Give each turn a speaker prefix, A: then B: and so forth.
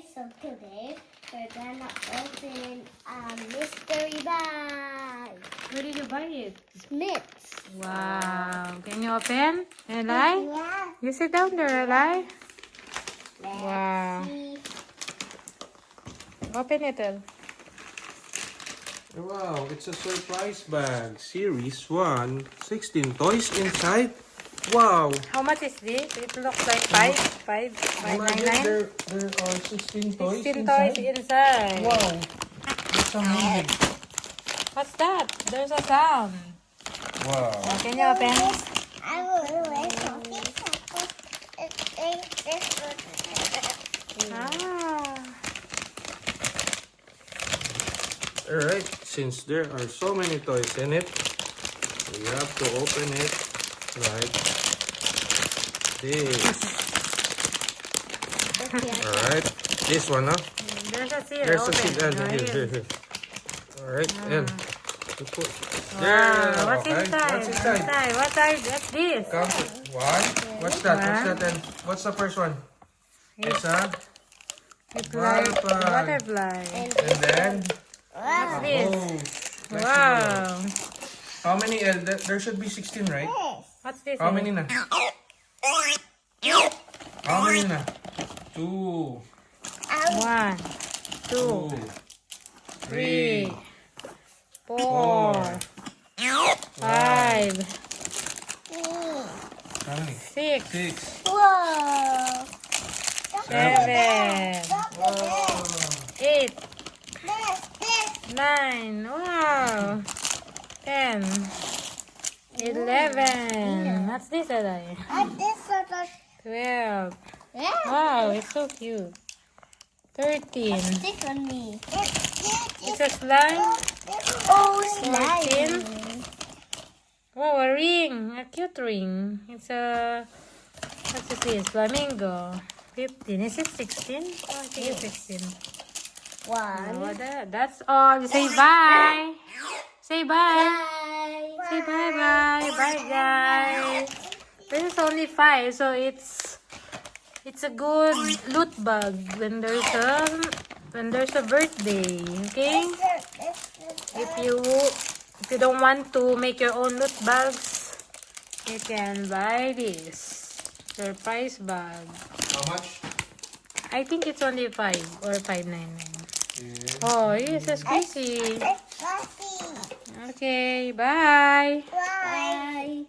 A: Toys. So today we're gonna open a mystery bag.
B: Where did you buy it?
A: Smyths.
B: Wow. Can you open? Eli?
A: Yeah.
B: You sit down there, Eli.
A: Let's
B: Wow.
A: see.
B: Open it, El.
C: Wow, it's a surprise bag. Series 1. 16 toys inside. Wow.
B: How much is this? It looks like five
C: Imagine
B: nine.
C: there are 16 toys
B: 16
C: inside.
B: toys inside.
C: Wow. That's amazing.
B: What's that? There's a sound.
C: Wow.
B: Can you open?
A: I will wait.
B: Ah.
C: Alright, since there are so many toys in it, we have to open it like this. Alright, this one, huh?
B: There's a seal.
C: There's a
B: Open.
C: seed.
B: Oh,
C: Here. Alright, and
B: Wow.
C: there.
B: What's
C: Okay,
B: inside?
C: what's inside?
B: What's this?
C: Count it. One. What's that? What's that? And what's the first one? It's a
B: It's like butterfly.
C: and then
B: What's this?
C: oh,
B: Wow.
C: how many? There should be 16, right?
B: What's this?
C: How many na? How many na? 2,
B: 1, 2, 3, 4, 5,
C: How many?
B: 6,
C: 6.
A: Whoa.
B: 7,
C: Wow.
B: 8, 9, wow, 10, 11. What's this, Eli? 12. Wow, it's so cute. 13.
A: Stick on me.
B: It's a slime.
A: Oh,
B: 14. Wow, a ring. A cute ring. It's a... What's this? Flamingo. 15. Is it 16? Oh, I think it's 16. Oh, that's all. Say bye. Say bye.
A: Bye.
B: Say bye-bye. Bye, guys. This is only 5, so it's a good loot bag when there's a birthday. Okay? If you don't want to make your own loot bags, you can buy this surprise bag.
C: How much?
B: I think it's only 5 or 5.99.
C: Yeah.
B: Oh, it's so squeezy. Okay, bye.
A: Bye.